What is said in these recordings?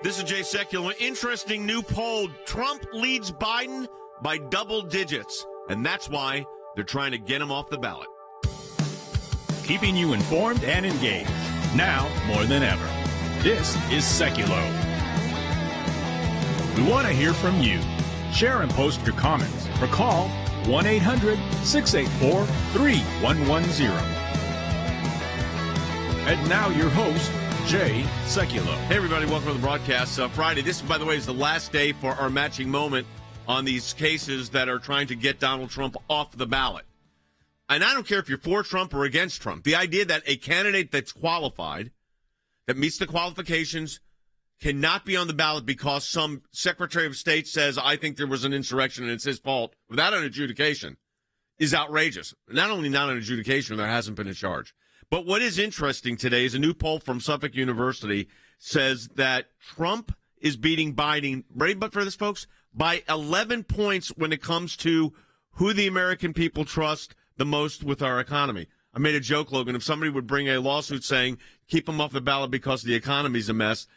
This is Jay Sekulow. Interesting new poll. Trump leads Biden by double digits, and that's why they're trying to get him off the ballot. Keeping you informed and engaged, now more than ever. This is Sekulow. We want to hear from you. Share and post your comments or call 1-800-684-3110. And now your host, Jay Sekulow. Hey, everybody. Welcome to the broadcast. Friday. This, by the way, is the last day for our matching moment on these cases that are trying to get Donald Trump off the ballot. And I don't care if you're for Trump or against Trump. The idea that a candidate that's qualified, that meets the qualifications, cannot be on the ballot because some Secretary of State says, I think there was an insurrection and it's his fault, without an adjudication, is outrageous. Not only not an adjudication, there hasn't been a charge. But what is interesting today is a new poll from Suffolk University says that Trump is beating Biden, ready for this, folks, by 11 points when it comes to who the American people trust the most with our economy. I made a joke, Logan, if somebody would bring a lawsuit saying, keep him off the ballot because the economy's a mess,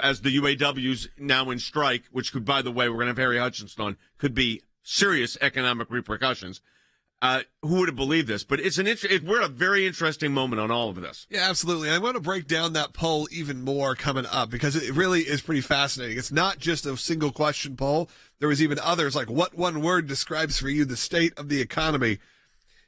as the UAW's now in strike, which could, by the way, we're going to have Harry Hutchinson on, could be serious economic repercussions. Who would have believed this? But we're at a very interesting moment on all of this. Yeah, absolutely. I want to break down that poll even more coming up because it really is pretty fascinating. It's not just a single question poll. There was even others like what one word describes for you the state of the economy.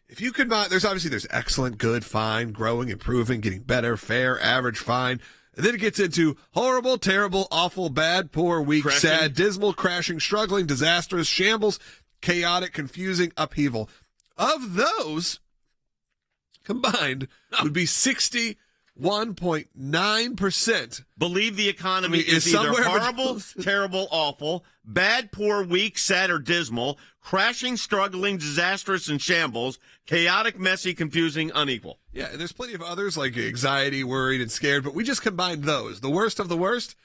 If you could not, there's excellent, good, fine, growing, improving, getting better, fair, average, fine. And then it gets into horrible, terrible, awful, bad, poor, weak, crashing, sad, dismal, crashing, struggling, disastrous, shambles, chaotic, confusing, upheaval. Of those, combined, would be 61.9%. Believe the economy is either horrible, terrible, awful, bad, poor, weak, sad, or dismal, crashing, struggling, disastrous, and shambles, chaotic, messy, confusing, unequal. Yeah, and there's plenty of others like anxiety, worried, and scared, but we just combined those. The worst of the worst,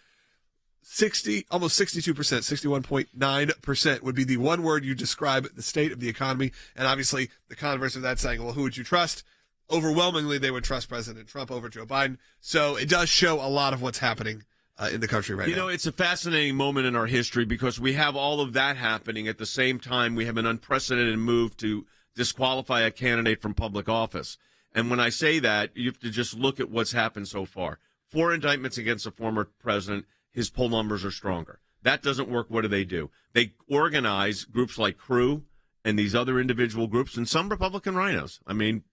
almost 62%, 61.9% would be the one word you describe the state of the economy. And obviously the converse of that saying, well, who would you trust? Overwhelmingly, they would trust President Trump over Joe Biden. So it does show a lot of what's happening in the country right now. You know, it's a fascinating moment in our history because we have all of that happening at the same time. We have an unprecedented move to disqualify a candidate from public office. And when I say that, you have to just look at what's happened so far. 4 indictments against a former president. His poll numbers are stronger. That doesn't work. What do? They organize groups like Crew and these other individual groups and some Republican rhinos. I mean,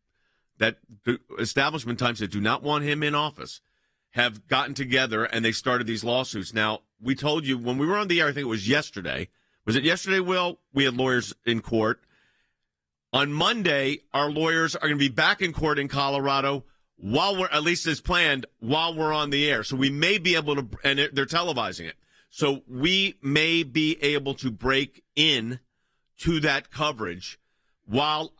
that the establishment types that do not want him in office have gotten together and they started these lawsuits. Now, we told you when we were on the air, I think it was yesterday. Was it yesterday, Will? We had lawyers in court. On Monday, our lawyers are going to be back in court in Colorado while we're, at least as planned, while we're on the air. So we may be able to, and they're televising it. So we may be able to break in to that coverage while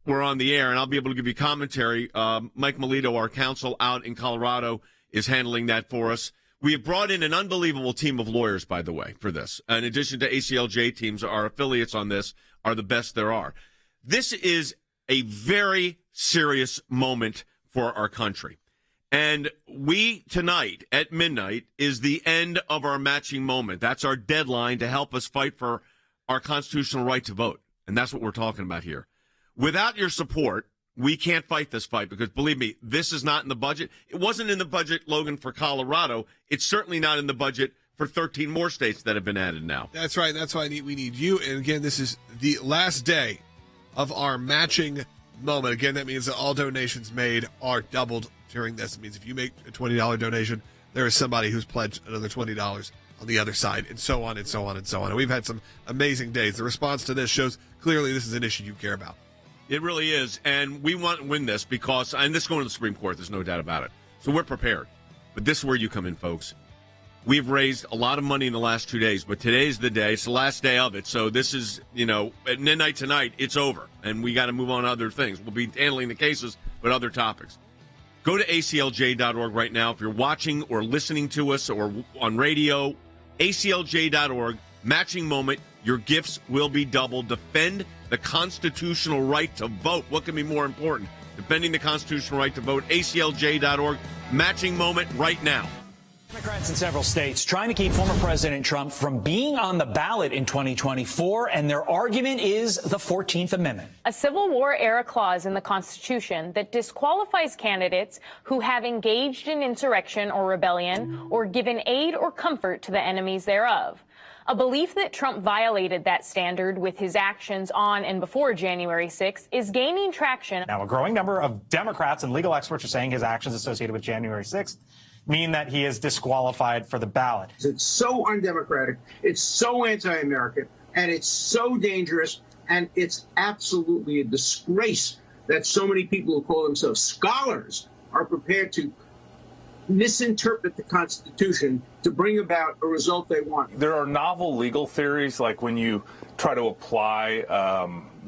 we're on the air, and I'll be able to give you commentary. Mike Melito, our counsel out in Colorado, is handling that for us. We have brought in an unbelievable team of lawyers, by the way, for this. In addition to ACLJ teams, our affiliates on this are the best there are. This is a very serious moment for our country. And we, tonight at midnight, is the end of our matching moment. That's our deadline to help us fight for our constitutional right to vote. And that's what we're talking about here. Without your support, we can't fight this fight because, believe me, this is not in the budget. It wasn't in the budget, Logan, for Colorado. It's certainly not in the budget for 13 more states that have been added now. That's right. That's why we need you. And again, this is the last day of our matching moment. Again, that means that all donations made are doubled during this. It means if you make a $20 donation, there is somebody who's pledged another $20 on the other side, and so on and so on and so on. And we've had some amazing days. The response to this shows clearly this is an issue you care about. It really is, and we want to win this because, and this is going to the Supreme Court, there's no doubt about it. So we're prepared. But this is where you come in, folks. We've raised a lot of money in the last 2 days, but today's the day. It's the last day of it. So this is, at midnight tonight, it's over, and we got to move on to other things. We'll be handling the cases, but other topics. Go to ACLJ.org right now. If you're watching or listening to us or on radio, ACLJ.org, matching moment. Your gifts will be doubled. Defend the constitutional right to vote. What can be more important? Defending the constitutional right to vote. ACLJ.org, matching moment right now. Democrats in several states trying to keep former President Trump from being on the ballot in 2024, and their argument is the 14th Amendment. A Civil War-era clause in the Constitution that disqualifies candidates who have engaged in insurrection or rebellion or given aid or comfort to the enemies thereof. A belief that Trump violated that standard with his actions on and before January 6th is gaining traction. Now, a growing number of Democrats and legal experts are saying his actions associated with January 6th mean that he is disqualified for the ballot. It's so undemocratic, it's so anti-American, and it's so dangerous, and it's absolutely a disgrace that so many people who call themselves scholars are prepared to misinterpret the Constitution to bring about a result they want. There are novel legal theories, like when you try to apply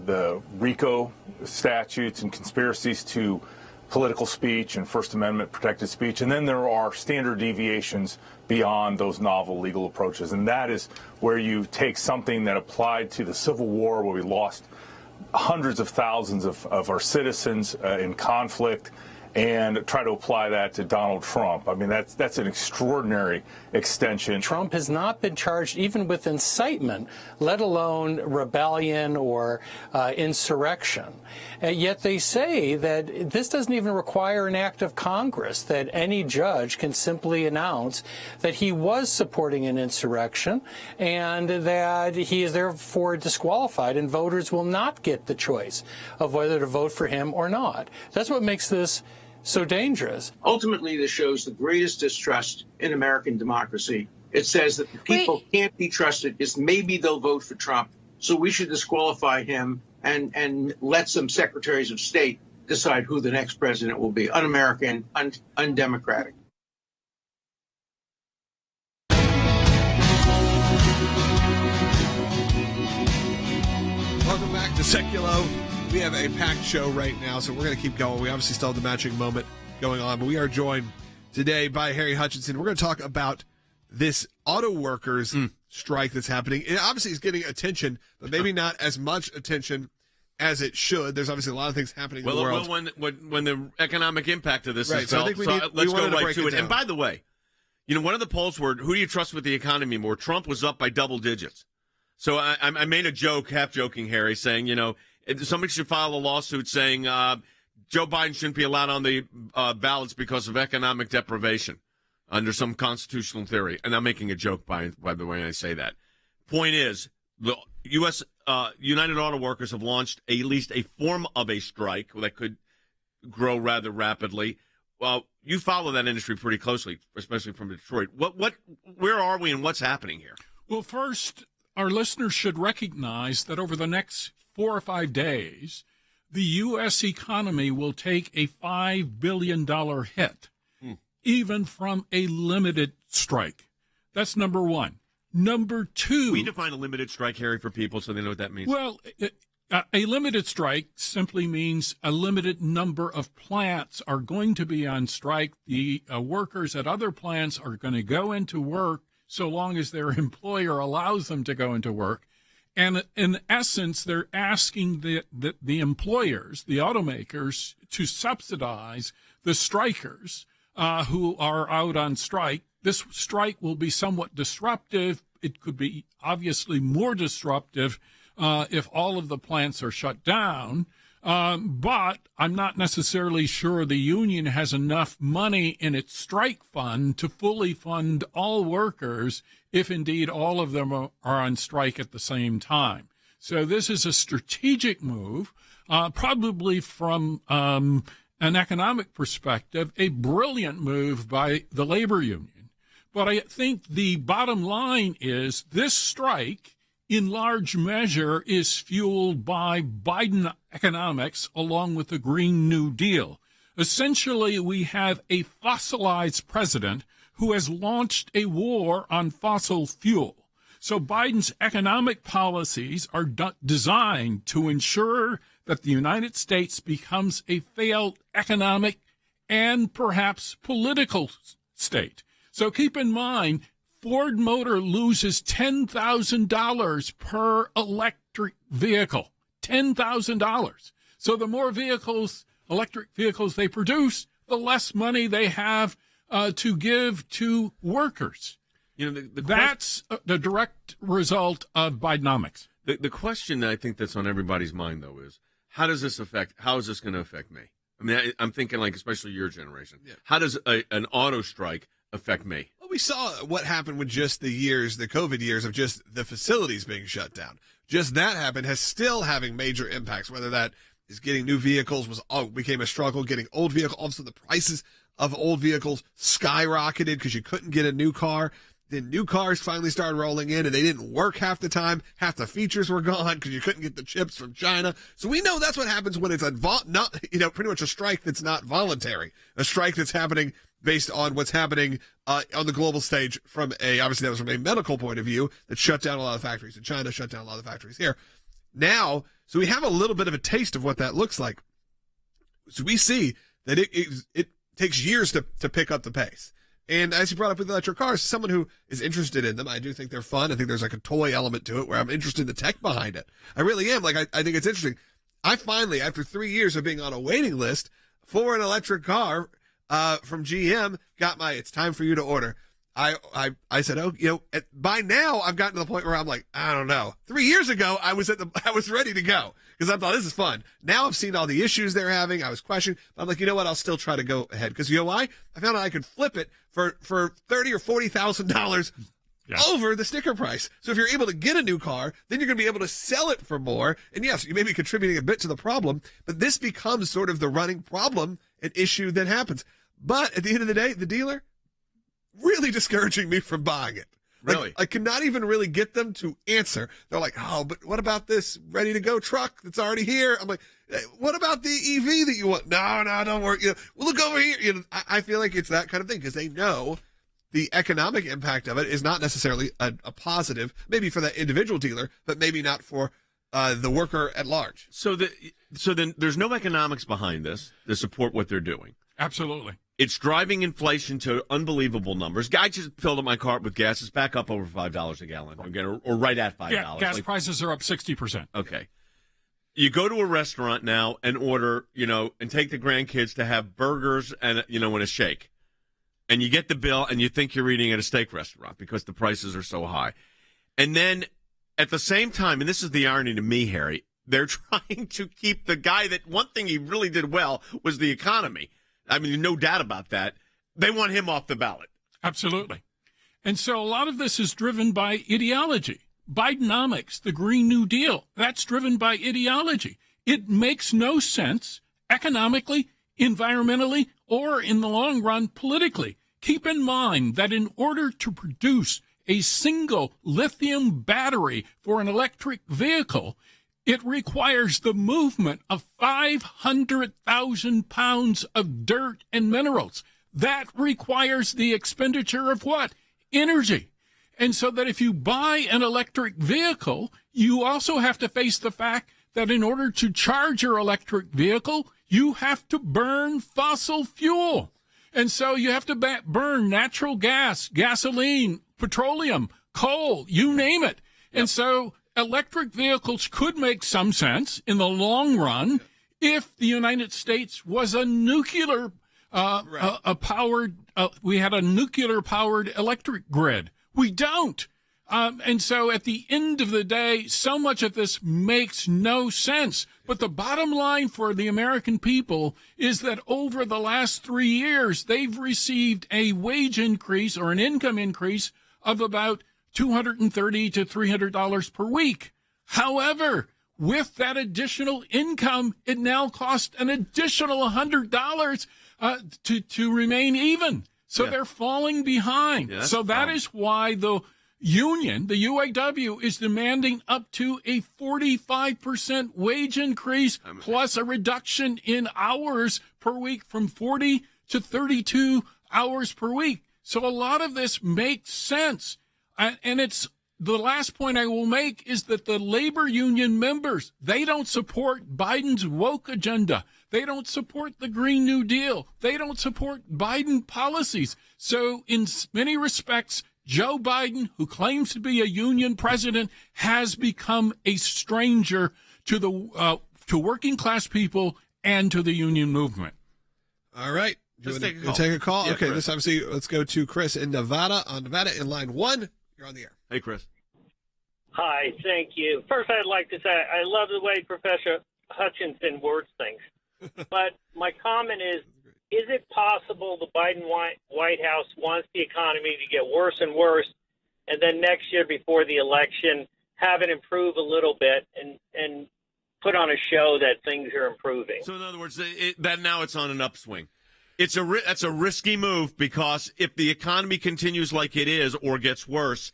the RICO statutes and conspiracies to political speech and First Amendment protected speech, and then there are standard deviations beyond those novel legal approaches, and that is where you take something that applied to the Civil War, where we lost hundreds of thousands of our citizens in conflict, and try to apply that to Donald Trump. I mean, that's an extraordinary extension. Trump has not been charged even with incitement, let alone rebellion or insurrection. Yet they say that this doesn't even require an act of Congress, that any judge can simply announce that he was supporting an insurrection and that he is therefore disqualified, and voters will not get the choice of whether to vote for him or not. That's what makes this so dangerous. Ultimately, this shows the greatest distrust in American democracy. It says that the people can't be trusted, is maybe they'll vote for Trump, so we should disqualify him and let some secretaries of state decide who the next president will be. Un-American, undemocratic. Welcome back to Sekulow. We have a packed show right now, so we're going to keep going. We obviously still have the matching moment going on, but we are joined today by Harry Hutchinson. We're going to talk about this auto workers strike that's happening. It obviously is getting attention, but maybe not as much attention as it should. There's obviously a lot of things happening in the world. When the economic impact of this is so felt, I think let's go right to it. down. And by the way, one of the polls were, who do you trust with the economy more? Trump was up by double digits. So I made a joke, half joking, Harry, saying, somebody should file a lawsuit saying Joe Biden shouldn't be allowed on the ballots because of economic deprivation under some constitutional theory. And I'm making a joke, by the way I say that. Point is, the U.S. United Auto Workers have launched at least a form of a strike that could grow rather rapidly. Well, you follow that industry pretty closely, especially from Detroit. Where are we and what's happening here? Well, first, our listeners should recognize that over the next 4 or 5 days, the U.S. economy will take a $5 billion hit, even from a limited strike. That's number one. Number two. We define a limited strike, Harry, for people so they know what that means. Well, a limited strike simply means a limited number of plants are going to be on strike. The workers at other plants are going to go into work so long as their employer allows them to go into work. And in essence, they're asking the employers, the automakers, to subsidize the strikers who are out on strike. This strike will be somewhat disruptive. It could be obviously more disruptive if all of the plants are shut down. But I'm not necessarily sure the union has enough money in its strike fund to fully fund all workers if indeed all of them are on strike at the same time. So this is a strategic move, probably from an economic perspective, a brilliant move by the labor union. But I think the bottom line is this strike, in large measure, is fueled by Biden economics along with the Green New Deal. Essentially, we have a fossilized president who has launched a war on fossil fuel. So Biden's economic policies are designed to ensure that the United States becomes a failed economic and perhaps political state. So keep in mind, Ford Motor loses $10,000 per electric vehicle. $10,000. So the more electric vehicles they produce, the less money they have to give to workers. You know, that's the direct result of Bidenomics. The question I think that's on everybody's mind, though, is how is this going to affect me? I mean, I'm thinking, like, especially your generation. Yeah. How does an auto strike affect me? Well, we saw what happened with just the COVID years of just the facilities being shut down. Just that happened has still having major impacts, whether that is getting new vehicles became a struggle, getting old vehicles. Also, the prices of old vehicles skyrocketed because you couldn't get a new car. Then new cars finally started rolling in, and they didn't work half the time. Half the features were gone because you couldn't get the chips from China. So we know that's what happens when it's pretty much a strike that's not voluntary, a strike that's happening based on what's happening on the global stage obviously that was from a medical point of view that shut down a lot of factories in China, shut down a lot of factories here. Now, so we have a little bit of a taste of what that looks like. So we see that it takes years to pick up the pace. And as you brought up with electric cars, someone who is interested in them, I do think they're fun. I think there's like a toy element to it where I'm interested in the tech behind it. I really am. Like, I think it's interesting. I finally, after 3 years of being on a waiting list for an electric car from GM, got it's time for you to order. I said, by now I've gotten to the point where I'm like, I don't know. 3 years ago, I was ready to go because I thought this is fun. Now I've seen all the issues they're having. I was questioning. I'm like, you know what? I'll still try to go ahead because you know why? I found out I could flip it for $30,000 or $40,000 over the sticker price. So if you're able to get a new car, then you're going to be able to sell it for more. And yes, you may be contributing a bit to the problem, but this becomes sort of the running problem and issue that happens. But at the end of the day, the dealer really discouraging me from buying it. Really? I could not even really get them to answer. They're like, oh, but what about this ready-to-go truck that's already here? I'm like, what about the EV that you want? No, don't worry. Well, look over here. I feel like it's that kind of thing because they know the economic impact of it is not necessarily a positive, maybe for that individual dealer, but maybe not for the worker at large. So then there's no economics behind this to support what they're doing. Absolutely. It's driving inflation to unbelievable numbers. I just filled up my car with gas. It's back up over $5 a gallon, again, or right at $5. Yeah, gas prices are up 60%. Okay. You go to a restaurant now and order, and take the grandkids to have burgers and, and a shake. And you get the bill and you think you're eating at a steak restaurant because the prices are so high. And then at the same time, and this is the irony to me, Harry, they're trying to keep the guy that one thing he really did well was the economy. I mean, no doubt about that. They want him off the ballot. Absolutely. And so a lot of this is driven by ideology. Bidenomics, the Green New Deal, that's driven by ideology. It makes no sense economically, environmentally, or in the long run, politically. Keep in mind that in order to produce a single lithium battery for an electric vehicle, it requires the movement of 500,000 pounds of dirt and minerals. That requires the expenditure of what? Energy. And so that if you buy an electric vehicle, you also have to face the fact that in order to charge your electric vehicle, you have to burn fossil fuel. And so you have to burn natural gas, gasoline, petroleum, coal, you name it. Yep. And so electric vehicles could make some sense in the long run if the United States was a nuclear powered. We had a nuclear powered electric grid. We don't. And so at the end of the day, so much of this makes no sense. But the bottom line for the American people is that over the last 3 years, they've received a wage increase or an income increase of about $230 to $300 per week. However, with that additional income, it now costs an additional $100 to remain even. So they're falling behind. Yeah, so that is why the union, the UAW, is demanding up to a 45% wage increase plus a reduction in hours per week from 40 to 32 hours per week. So a lot of this makes sense. And it's the last point I will make is that the labor union members, they don't support Biden's woke agenda. They don't support the Green New Deal. They don't support Biden policies. So in many respects, Joe Biden, who claims to be a union president, has become a stranger to the to working class people and to the union movement. All right. Let's take a call. Take a call? Yeah, okay, Chris. this obviously, let's go to Chris in Nevada. On Nevada in line 1, you're on the air. Hey, Chris. Hi, thank you. First, I'd like to say I love the way Professor Hutchinson words things. But my comment is it possible the Biden White House wants the economy to get worse and worse, and then next year before the election have it improve a little bit and put on a show that things are improving? So in other words, that now it's on an upswing. That's a risky move because if the economy continues like it is or gets worse,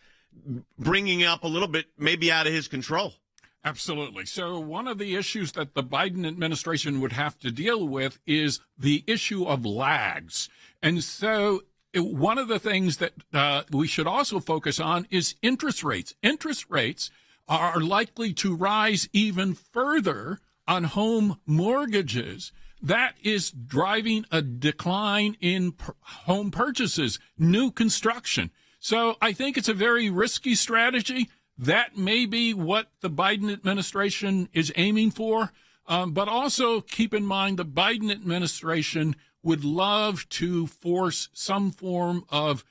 bringing up a little bit may be out of his control. Absolutely. So one of the issues that the Biden administration would have to deal with is the issue of lags. And so one of the things that we should also focus on is interest rates. Interest rates are likely to rise even further on home mortgages. That is driving a decline in home purchases, new construction. So I think it's a very risky strategy. That may be what the Biden administration is aiming for. But also keep in mind the Biden administration would love to force some form of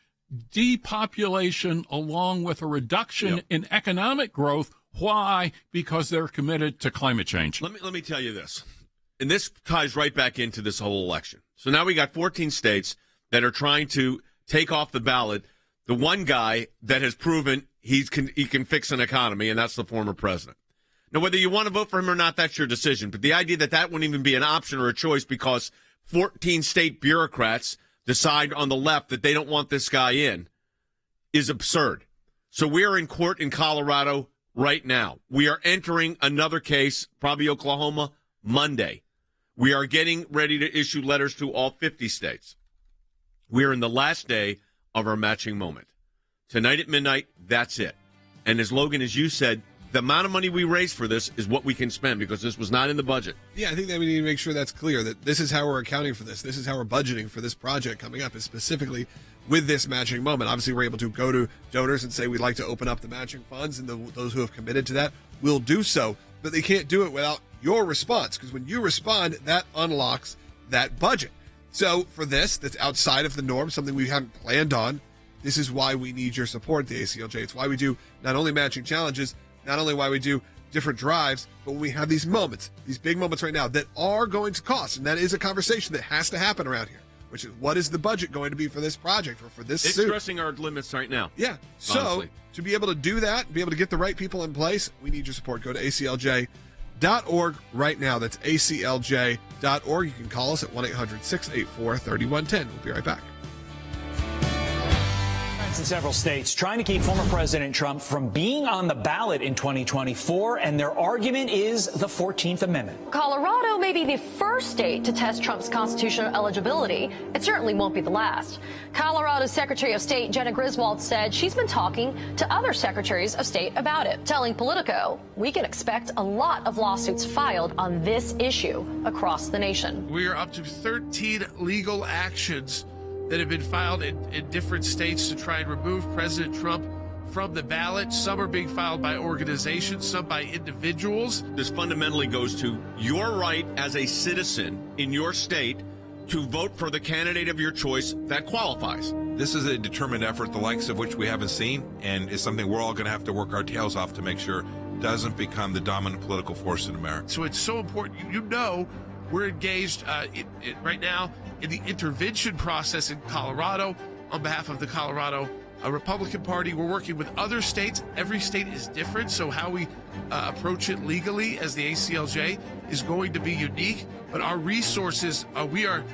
depopulation along with a reduction in economic growth. Why? Because they're committed to climate change. Let me tell you this. And this ties right back into this whole election. So now we got 14 states that are trying to take off the ballot the one guy that has proven he can fix an economy, and that's the former president. Now, whether you want to vote for him or not, that's your decision. But the idea that wouldn't even be an option or a choice because 14 state bureaucrats decide on the left that they don't want this guy in is absurd. So we are in court in Colorado right now. We are entering another case, probably Oklahoma, Monday. We are getting ready to issue letters to all 50 states. We are in the last day of our matching moment. Tonight at midnight, that's it. And as Logan, as you said, the amount of money we raise for this is what we can spend because this was not in the budget. Yeah, I think that we need to make sure that's clear, that this is how we're accounting for this. This is how we're budgeting for this project coming up, is specifically with this matching moment. Obviously, we're able to go to donors and say we'd like to open up the matching funds, and those who have committed to that will do so. But they can't do it without your response, because when you respond, that unlocks that budget. So for this, that's outside of the norm, something we haven't planned on, this is why we need your support, the ACLJ. It's why we do not only matching challenges, not only why we do different drives, but when we have these moments, these big moments right now that are going to cost, and that is a conversation that has to happen around here, which is what is the budget going to be for this project or for this suit? It's stressing our limits right now. Yeah. So honestly, to be able to do that, be able to get the right people in place, we need your support. Go to ACLJ.org right now. That's ACLJ.org. You can call us at 1-800-684-3110. We'll be right back. In several states trying to keep former President Trump from being on the ballot in 2024, and their argument is the 14th Amendment. Colorado may be the first state to test Trump's constitutional eligibility. It certainly won't be the last. Colorado's Secretary of State Jenna Griswold said she's been talking to other secretaries of state about it, telling Politico we can expect a lot of lawsuits filed on this issue across the nation. We are up to 13 legal actions that have been filed in different states to try and remove President Trump from the ballot. Some are being filed by organizations, some by individuals. this fundamentally goes to your right as a citizen in your state to vote for the candidate of your choice that qualifies. This is a determined effort, the likes of which we haven't seen, and is something we're all going to have to work our tails off to make sure doesn't become the dominant political force in America. So it's so important. You know, we're engaged right now in the intervention process in Colorado on behalf of the Colorado Republican Party. We're working with other states. Every state is different, so how we approach it legally as the ACLJ is going to be unique. But our resources, we are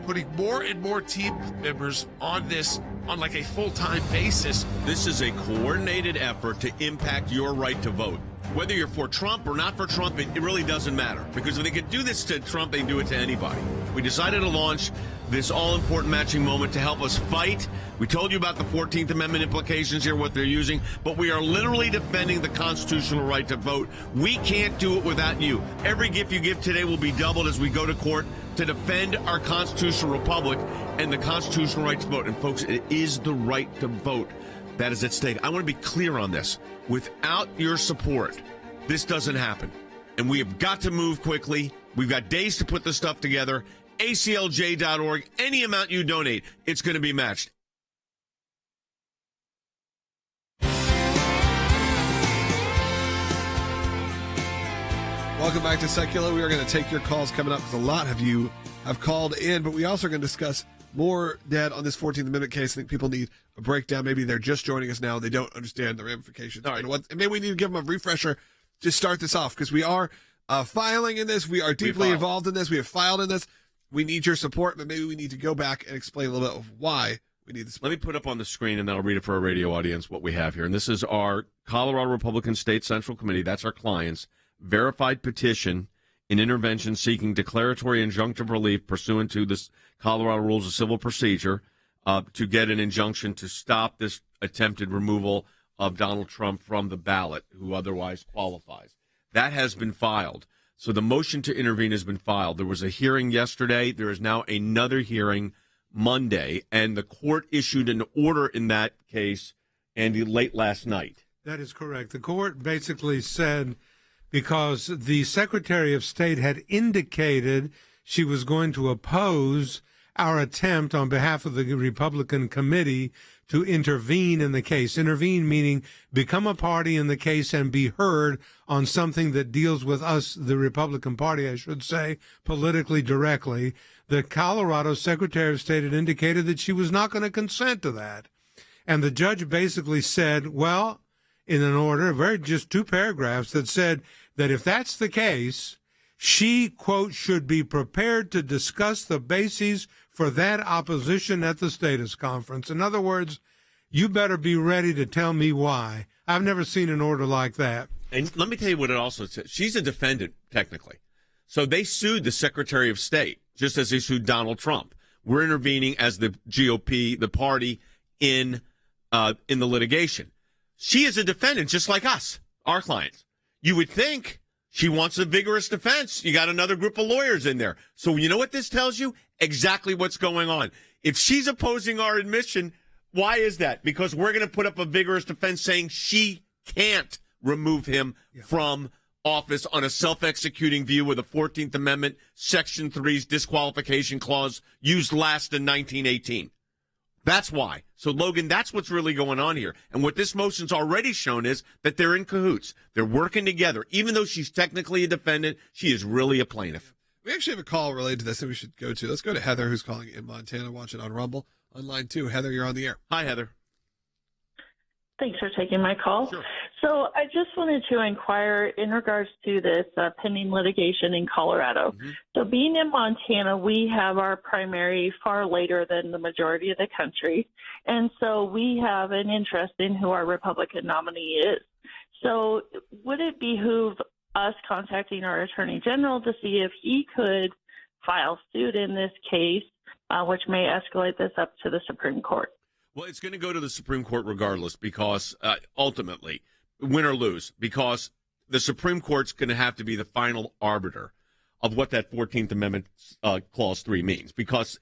putting more and more team members on this on like a full-time basis. This is a coordinated effort to impact your right to vote. Whether you're for Trump or not for Trump, it really doesn't matter. Because if they could do this to Trump, they can do it to anybody. We decided to launch this all-important matching moment to help us fight. We told you about the 14th Amendment implications here, what they're using, but we are literally defending the constitutional right to vote. We can't do it without you. Every gift you give today will be doubled as we go to court to defend our constitutional republic and the constitutional right to vote. And folks, it is the right to vote that is at stake. I want to be clear on this. Without your support, this doesn't happen. And we have got to move quickly. We've got days to put this stuff together. ACLJ.org. Any amount you donate, it's going to be matched. Welcome back to Sekulow. We are going to take your calls coming up because a lot of you have called in, but we also are going to discuss more, Dad, on this 14th Amendment case. I think people need a breakdown. Maybe they're just joining us now. They don't understand the ramifications. All right. And maybe we need to give them a refresher to start this off because we are filing in this. We are deeply involved in this. We have filed in this. We need your support, but maybe we need to go back and explain a little bit of why we need this. Let me put up on the screen, and then I'll read it for our radio audience what we have here. And this is our Colorado Republican State Central Committee. That's our clients. Verified petition in intervention seeking declaratory injunctive relief pursuant to the Colorado Rules of Civil Procedure to get an injunction to stop this attempted removal of Donald Trump from the ballot, who otherwise qualifies. That has been filed. So the motion to intervene has been filed. There was a hearing yesterday. There is now another hearing Monday, and the court issued an order in that case, Andy, late last night. That is correct. The court basically said, because the Secretary of State had indicated she was going to oppose our attempt on behalf of the Republican committee to intervene in the case. Intervene meaning become a party in the case and be heard on something that deals with us, the Republican Party, I should say, politically directly. The Colorado Secretary of State had indicated that she was not going to consent to that. And the judge basically said, well, in an order, just 2 paragraphs that said that if that's the case, she, quote, should be prepared to discuss the bases for that opposition at the status conference. In other words, you better be ready to tell me why. I've never seen an order like that. And let me tell you what it also says. She's a defendant, technically. So they sued the Secretary of State, just as they sued Donald Trump. We're intervening as the GOP, the party, in the litigation. She is a defendant, just like us, our clients. You would think she wants a vigorous defense. You got another group of lawyers in there. So you know what this tells you? Exactly what's going on. If she's opposing our admission, why is that? Because we're going to put up a vigorous defense saying she can't remove him from office on a self-executing view with a 14th Amendment, Section 3's disqualification clause used last in 1918. That's why. So, Logan, that's what's really going on here. And what this motion's already shown is that they're in cahoots. They're working together. Even though she's technically a defendant, she is really a plaintiff. We actually have a call related to this that we should go to. Let's go to Heather, who's calling in Montana, watching on Rumble. On line 2. Heather, you're on the air. Hi, Heather. Thanks for taking my call. Sure. So I just wanted to inquire in regards to this pending litigation in Colorado. Mm-hmm. So being in Montana, we have our primary far later than the majority of the country. And so we have an interest in who our Republican nominee is. So would it behoove us contacting our Attorney General to see if he could file suit in this case, which may escalate this up to the Supreme Court? Well, it's going to go to the Supreme Court regardless because ultimately, win or lose, because the Supreme Court's going to have to be the final arbiter of what that 14th Amendment Clause 3 means because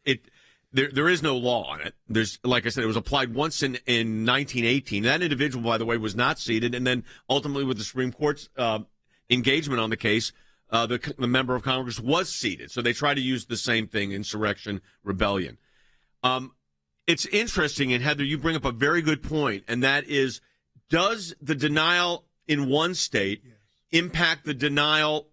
there is no law on it. There's, like I said, it was applied once in 1918. That individual, by the way, was not seated. And then ultimately with the Supreme Court's engagement on the case, the member of Congress was seated. So they try to use the same thing, insurrection, rebellion. It's interesting, and Heather, you bring up a very good point, and that is, does the denial in one state impact the denial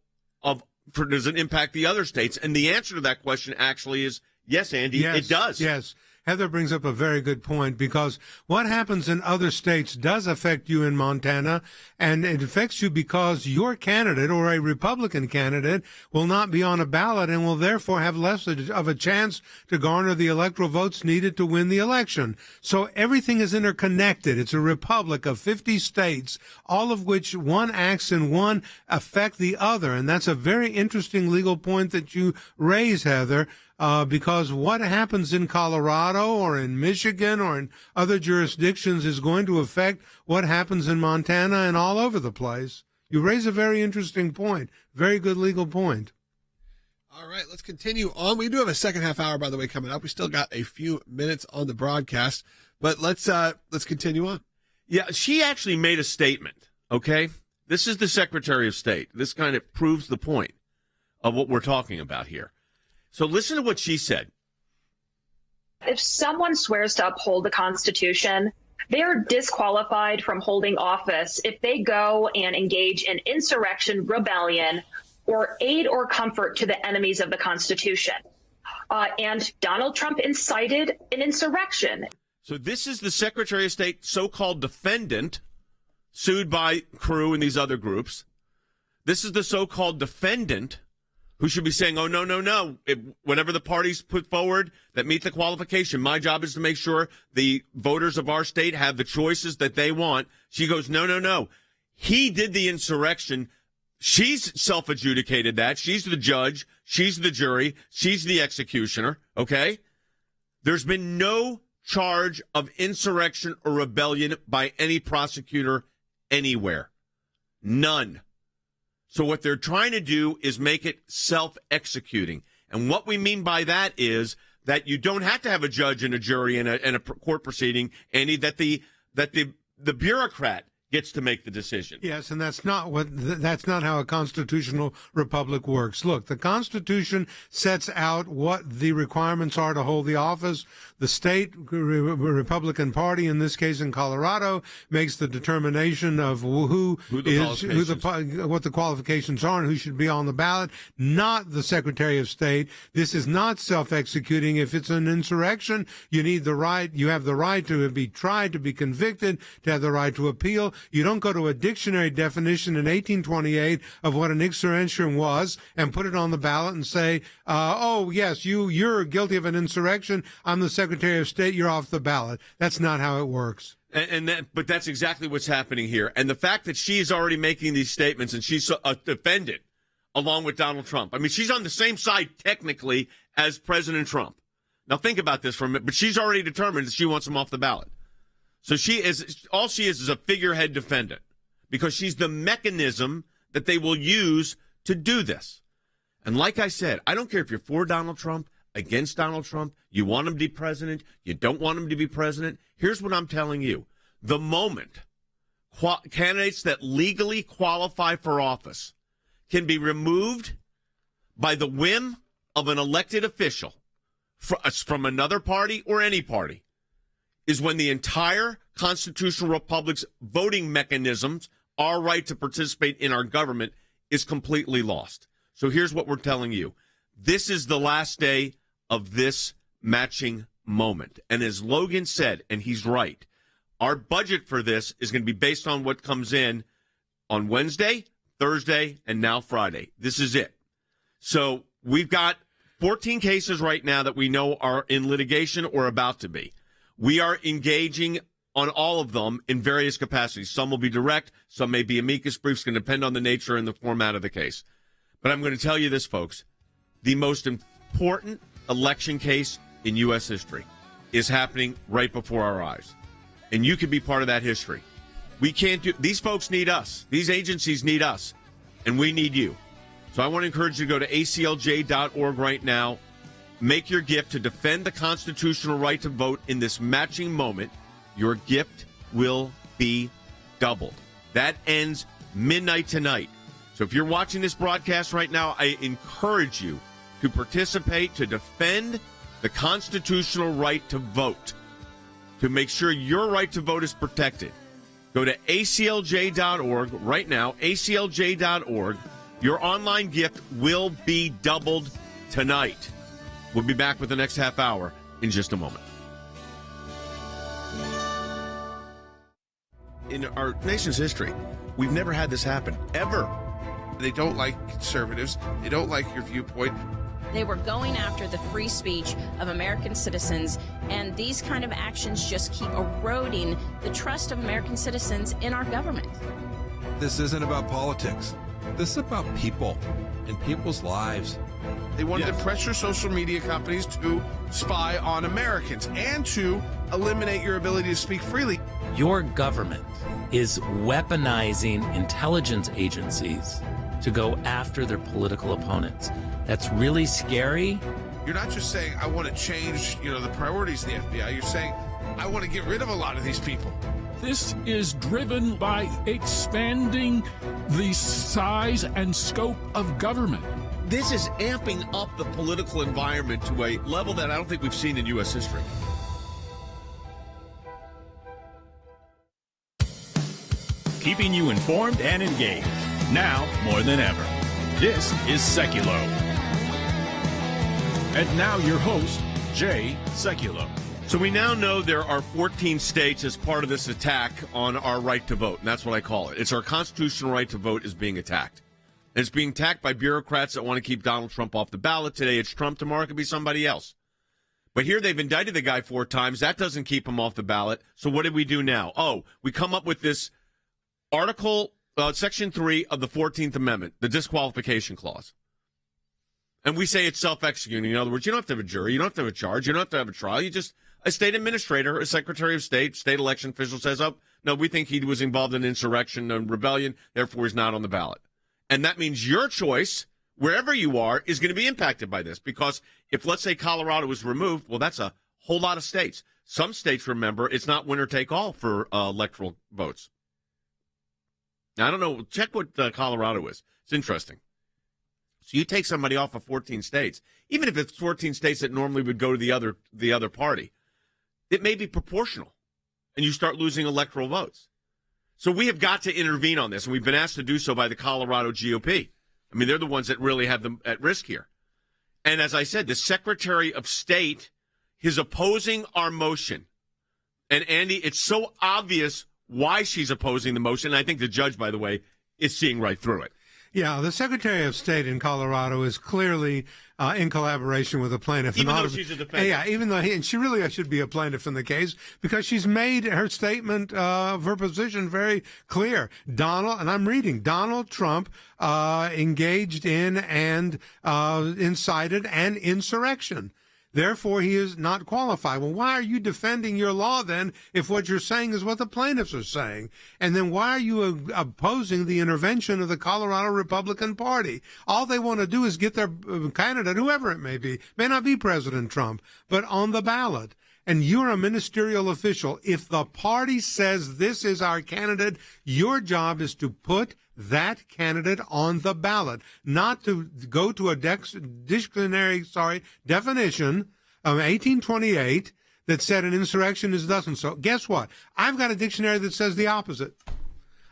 does it impact the other states? And the answer to that question actually is yes, Andy, it does. Yes. Heather brings up a very good point because what happens in other states does affect you in Montana, and it affects you because your candidate or a Republican candidate will not be on a ballot and will therefore have less of a chance to garner the electoral votes needed to win the election. So everything is interconnected. It's a republic of 50 states, all of which one acts and one affect the other. And that's a very interesting legal point that you raise, Heather. Because what happens in Colorado or in Michigan or in other jurisdictions is going to affect what happens in Montana and all over the place. You raise a very interesting point. Very good legal point. All right, let's continue on. We do have a second half hour, by the way, coming up. We still got a few minutes on the broadcast, but let's continue on. Yeah, she actually made a statement, okay? This is the Secretary of State. This kind of proves the point of what we're talking about here. So listen to what she said. If someone swears to uphold the Constitution, they are disqualified from holding office if they go and engage in insurrection, rebellion, or aid or comfort to the enemies of the Constitution. And Donald Trump incited an insurrection. So this is the Secretary of State, so-called defendant, sued by Crew and these other groups. This is the so-called defendant who should be saying, oh, no. Whatever the parties put forward that meet the qualification, my job is to make sure the voters of our state have the choices that they want. She goes, no. He did the insurrection. She's self-adjudicated that. She's the judge. She's the jury. She's the executioner. Okay? There's been no charge of insurrection or rebellion by any prosecutor anywhere. None. So what they're trying to do is make it self-executing. And what we mean by that is that you don't have to have a judge and a jury and a court proceeding, Andy, that the bureaucrat gets to make the decision. Yes, and that's not how a constitutional republic works. Look, the Constitution sets out what the requirements are to hold the office. The state Republican Party, in this case in Colorado, makes the determination of what the qualifications are and who should be on the ballot, not the Secretary of State. This is not self-executing. If it's an insurrection, you have the right to be tried, to be convicted, to have the right to appeal. You don't go to a dictionary definition in 1828 of what an insurrection was and put it on the ballot and say, oh, yes, you're guilty of an insurrection. I'm the Secretary of State. You're off the ballot. That's not how it works. But that's exactly what's happening here. And the fact that she's already making these statements and she's a defendant along with Donald Trump. I mean, she's on the same side technically as President Trump. Now think about this for a minute. But she's already determined that she wants him off the ballot. So she is a figurehead defendant because she's the mechanism that they will use to do this. And like I said, I don't care if you're for Donald Trump, against Donald Trump, you want him to be president, you don't want him to be president. Here's what I'm telling you. The moment candidates that legally qualify for office can be removed by the whim of an elected official from another party or any party, is when the entire constitutional republic's voting mechanisms, our right to participate in our government, is completely lost. So here's what we're telling you. This is the last day of this matching moment. And as Logan said, and he's right, our budget for this is going to be based on what comes in on Wednesday, Thursday, and now Friday. This is it. So we've got 14 cases right now that we know are in litigation or about to be. We are engaging on all of them in various capacities. Some will be direct. Some may be amicus briefs. It's going to depend on the nature and the format of the case. But I'm going to tell you this, folks. The most important election case in U.S. history is happening right before our eyes. And you can be part of that history. These folks need us. These agencies need us. And we need you. So I want to encourage you to go to ACLJ.org right now. Make your gift to defend the constitutional right to vote in this matching moment. Your gift will be doubled. That ends midnight tonight. So if you're watching this broadcast right now, I encourage you to participate, to defend the constitutional right to vote, to make sure your right to vote is protected. Go to ACLJ.org right now, ACLJ.org. Your online gift will be doubled tonight. We'll be back with the next half hour in just a moment. In our nation's history, we've never had this happen, ever. They don't like conservatives. They don't like your viewpoint. They were going after the free speech of American citizens, and these kind of actions just keep eroding the trust of American citizens in our government. This isn't about politics. This is about people and people's lives. They wanted to pressure social media companies to spy on Americans and to eliminate your ability to speak freely. Your government is weaponizing intelligence agencies to go after their political opponents. That's really scary. You're not just saying, I want to change, the priorities of the FBI. You're saying, I want to get rid of a lot of these people. This is driven by expanding the size and scope of government. This is amping up the political environment to a level that I don't think we've seen in U.S. history. Keeping you informed and engaged. Now more than ever. This is Sekulow. And now your host, Jay Sekulow. So we now know there are 14 states as part of this attack on our right to vote, and that's what I call it. It's our constitutional right to vote is being attacked. And it's being attacked by bureaucrats that want to keep Donald Trump off the ballot. Today it's Trump, tomorrow it could be somebody else. But here they've indicted the guy 4 times. That doesn't keep him off the ballot. So what did we do now? Oh, we come up with this Section 3 of the 14th Amendment, the disqualification clause. And we say it's self-executing. In other words, you don't have to have a jury. You don't have to have a charge. You don't have to have a trial. You just, a state administrator, a secretary of state, state election official says, oh, no, we think he was involved in insurrection and rebellion, therefore he's not on the ballot. And that means your choice, wherever you are, is going to be impacted by this. Because if, let's say, Colorado was removed, well, that's a whole lot of states. Some states, remember, it's not winner take all for electoral votes. Now, I don't know. Check what Colorado is. It's interesting. So you take somebody off of 14 states, even if it's 14 states that normally would go to the other party, it may be proportional, and you start losing electoral votes. So we have got to intervene on this, and we've been asked to do so by the Colorado GOP. I mean, they're the ones that really have them at risk here. And as I said, the Secretary of State is opposing our motion. And, Andy, it's so obvious why she's opposing the motion. And I think the judge, by the way, is seeing right through it. Yeah, the Secretary of State in Colorado is clearly in collaboration with the plaintiff. Even though she's a defendant. Yeah, even though and she really should be a plaintiff in the case because she's made her statement of her position very clear. And I'm reading, Donald Trump engaged in and incited an insurrection. Therefore, he is not qualified. Well, why are you defending your law then if what you're saying is what the plaintiffs are saying? And then why are you opposing the intervention of the Colorado Republican Party? All they want to do is get their candidate, whoever it may not be President Trump, but on the ballot. And you're a ministerial official. If the party says this is our candidate, your job is to put that candidate on the ballot, not to go to a definition of 1828 that said an insurrection is thus and so. Guess what? I've got a dictionary that says the opposite.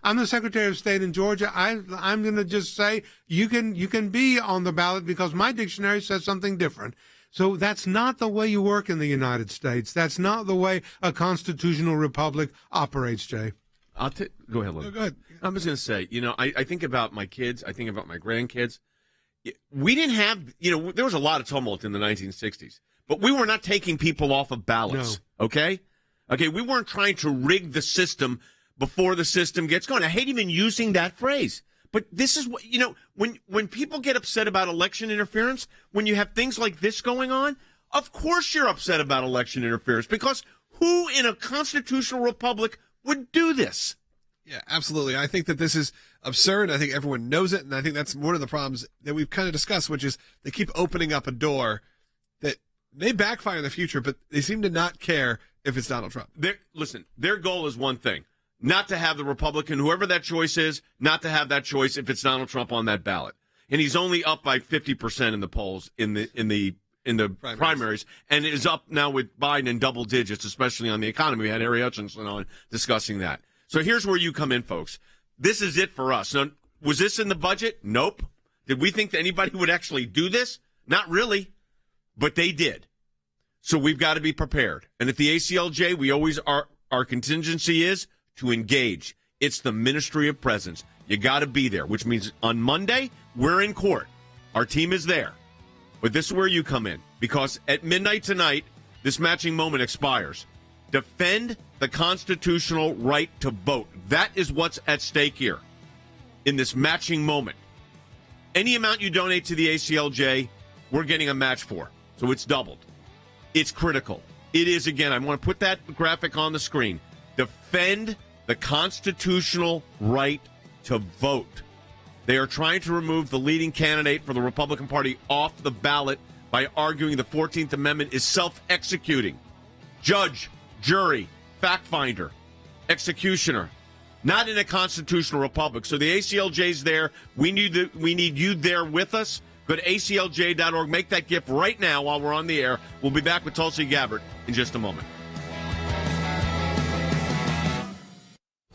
I'm the Secretary of State in Georgia. I'm going to just say you can be on the ballot because my dictionary says something different. So that's not the way you work in the United States. That's not the way a constitutional republic operates, Jay. Go ahead, Lou. Go ahead. I was going to say, I think about my kids. I think about my grandkids. We didn't have, there was a lot of tumult in the 1960s, but we were not taking people off of ballots, okay? Okay, we weren't trying to rig the system before the system gets going. I hate even using that phrase. But this is what, when people get upset about election interference, when you have things like this going on, of course you're upset about election interference because who in a constitutional republic would do this? Yeah, absolutely. I think that this is absurd. I think everyone knows it. And I think that's one of the problems that we've kind of discussed, which is they keep opening up a door that may backfire in the future, but they seem to not care if it's Donald Trump. Listen, their goal is one thing. Not to have the Republican, whoever that choice is, not to have that choice if it's Donald Trump on that ballot. And he's only up by 50% in the polls in the primaries, and is up now with Biden in double digits, especially on the economy. We had Harry Hutchinson on discussing that. So here's where you come in, folks. This is it for us. Now, was this in the budget? Nope. Did we think that anybody would actually do this? Not really, but they did. So we've got to be prepared. And at the ACLJ, we always are. Our contingency is to engage. It's the Ministry of Presence. You got to be there, which means on Monday, we're in court. Our team is there. But this is where you come in, because at midnight tonight, this matching moment expires. Defend the constitutional right to vote. That is what's at stake here in this matching moment. Any amount you donate to the ACLJ, we're getting a match for. So it's doubled. It's critical. It is, again, I want to put that graphic on the screen. Defend the constitutional right to vote. They are trying to remove the leading candidate for the Republican Party off the ballot by arguing the 14th Amendment is self-executing. Judge, jury, fact finder, executioner. Not in a constitutional republic. So the ACLJ's there. We need you there with us. Go to ACLJ.org. Make that gift right now while we're on the air. We'll be back with Tulsi Gabbard in just a moment.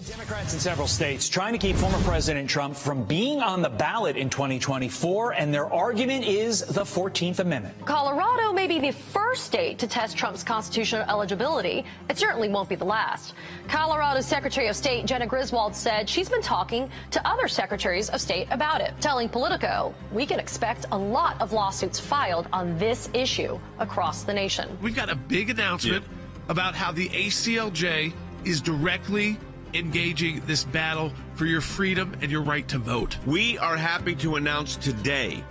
Democrats in several states trying to keep former President Trump from being on the ballot in 2024, and their argument is the 14th Amendment. Colorado may be the first state to test Trump's constitutional eligibility. It certainly won't be the last. Colorado's Secretary of State Jena Griswold said she's been talking to other secretaries of state about it, telling Politico we can expect a lot of lawsuits filed on this issue across the nation. We've got a big announcement about how the ACLJ is directly engaging this battle for your freedom and your right to vote. We are happy to announce today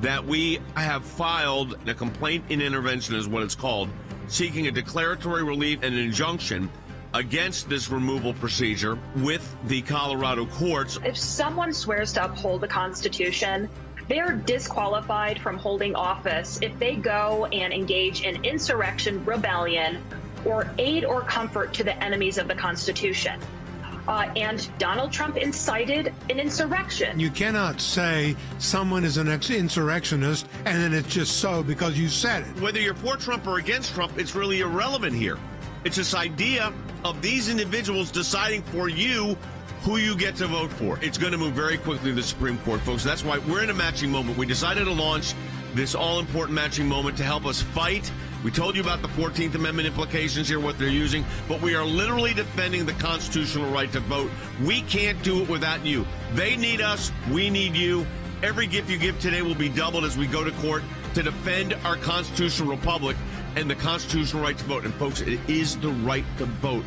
that we have filed a complaint in intervention, is what it's called, seeking a declaratory relief and an injunction against this removal procedure with the Colorado courts. If someone swears to uphold the Constitution, they're disqualified from holding office if they go and engage in insurrection, rebellion, or aid or comfort to the enemies of the Constitution. And Donald Trump incited an insurrection. You cannot say someone is an insurrectionist and then it's just so because you said it. Whether you're for Trump or against Trump, it's really irrelevant here. It's this idea of these individuals deciding for you who you get to vote for. It's going to move very quickly to the Supreme Court, folks. That's why we're in a matching moment. We decided to launch this all-important matching moment to help us fight. We told you about the 14th Amendment implications here, what they're using, but we are literally defending the constitutional right to vote. We can't do it without you. They need us. We need you. Every gift you give today will be doubled as we go to court to defend our constitutional republic and the constitutional right to vote. And, folks, it is the right to vote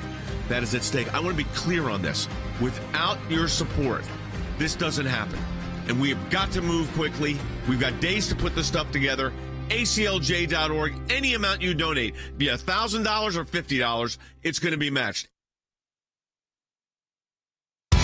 that is at stake. I want to be clear on this. Without your support, this doesn't happen. And we have got to move quickly. We've got days to put this stuff together. ACLJ.org. Any amount you donate, be $1,000 or $50, it's going to be matched. Hey,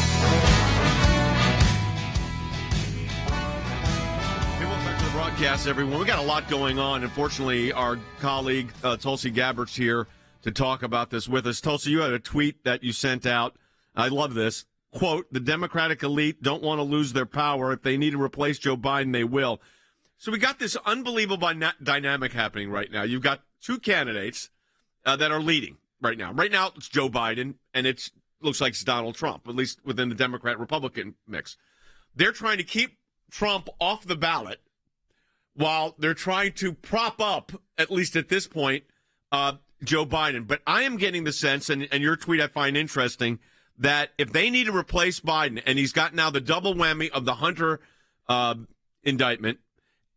welcome back to the broadcast, everyone. We got a lot going on. Unfortunately, our colleague Tulsi Gabbard's here to talk about this with us. Tulsi, you had a tweet that you sent out. I love this. Quote, the Democratic elite don't want to lose their power. If they need to replace Joe Biden, they will. So we got this unbelievable dynamic happening right now. You've got two candidates that are leading right now. Right now, it's Joe Biden, and it looks like it's Donald Trump, at least within the Democrat-Republican mix. They're trying to keep Trump off the ballot while they're trying to prop up, at least at this point, Joe Biden. But I am getting the sense, and your tweet I find interesting, that if they need to replace Biden, and he's got now the double whammy of the Hunter indictment,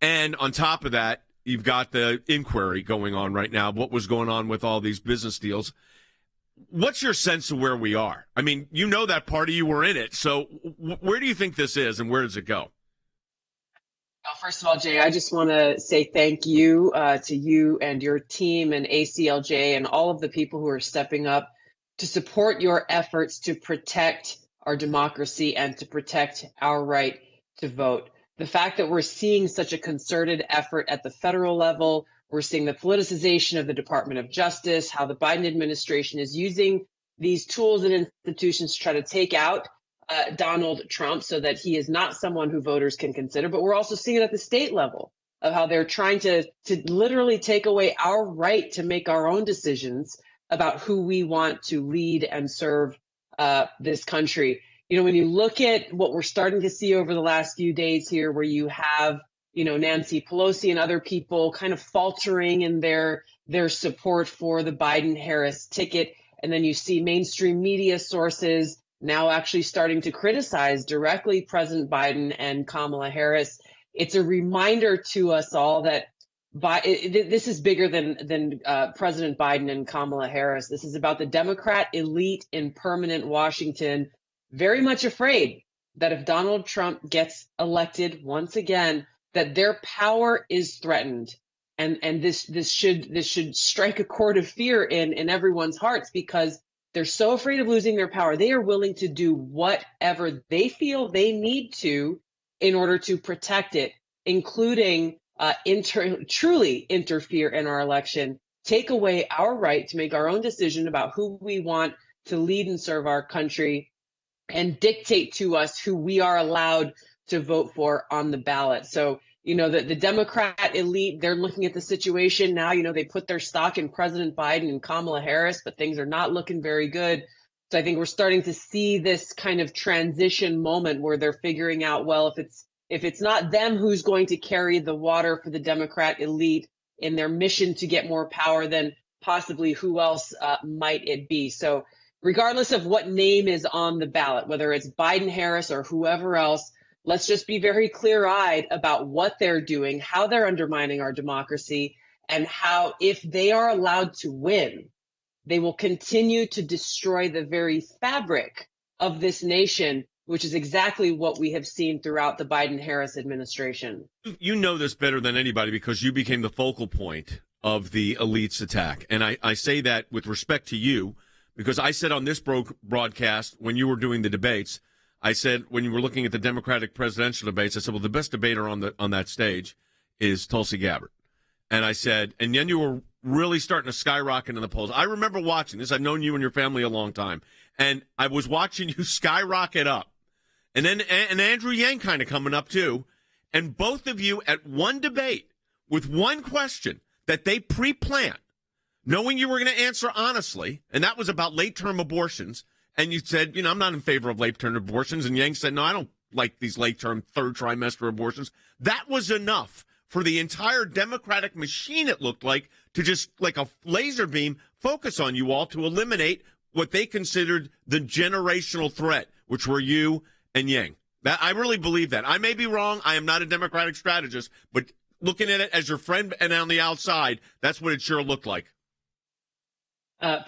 and on top of that, you've got the inquiry going on right now, what was going on with all these business deals. What's your sense of where we are? I mean, you know that party, you were in it. So where do you think this is, and where does it go? Well, first of all, Jay, I just want to say thank you to you and your team and ACLJ and all of the people who are stepping up to support your efforts to protect our democracy and to protect our right to vote. The fact that we're seeing such a concerted effort at the federal level, we're seeing the politicization of the Department of Justice, how the Biden administration is using these tools and institutions to try to take out Donald Trump so that he is not someone who voters can consider. But we're also seeing it at the state level of how they're trying to literally take away our right to make our own decisions about who we want to lead and serve this country. You know, when you look at what we're starting to see over the last few days here, where you have, you know, Nancy Pelosi and other people kind of faltering in their support for the Biden-Harris ticket, and then you see mainstream media sources now actually starting to criticize directly President Biden and Kamala Harris. It's a reminder to us all that this is bigger than President Biden and Kamala Harris. This is about the Democrat elite in permanent Washington, very much afraid that if Donald Trump gets elected once again, that their power is threatened. And this should strike a chord of fear in everyone's hearts, because they're so afraid of losing their power. They are willing to do whatever they feel they need to in order to protect it, including truly interfere in our election, take away our right to make our own decision about who we want to lead and serve our country, and dictate to us who we are allowed to vote for on the ballot. So the Democrat elite, they're looking at the situation now. They put their stock in President Biden and Kamala Harris, but things are not looking very good. So I think we're starting to see this kind of transition moment where they're figuring out, well, if it's not them who's going to carry the water for the Democrat elite in their mission to get more power, then possibly who else might it be? So regardless of what name is on the ballot, whether it's Biden, Harris, or whoever else, let's just be very clear-eyed about what they're doing, how they're undermining our democracy, and how, if they are allowed to win, they will continue to destroy the very fabric of this nation, which is exactly what we have seen throughout the Biden-Harris administration. You know this better than anybody because you became the focal point of the elite's attack. And I say that with respect to you because I said on this broadcast when you were doing the debates, I said when you were looking at the Democratic presidential debates, I said, well, the best debater on that stage is Tulsi Gabbard. And I said, and then you were really starting to skyrocket in the polls. I remember watching this. I've known you and your family a long time. And I was watching you skyrocket up. And then and Andrew Yang kind of coming up too. And both of you at one debate with one question that they pre-planned, knowing you were going to answer honestly, and that was about late-term abortions. And you said, I'm not in favor of late-term abortions. And Yang said, no, I don't like these late-term third trimester abortions. That was enough for the entire Democratic machine, it looked like, to just like a laser beam focus on you all to eliminate what they considered the generational threat, which were you and Yang. I really believe that. I may be wrong. I am not a Democratic strategist, but looking at it as your friend and on the outside, that's what it sure looked like.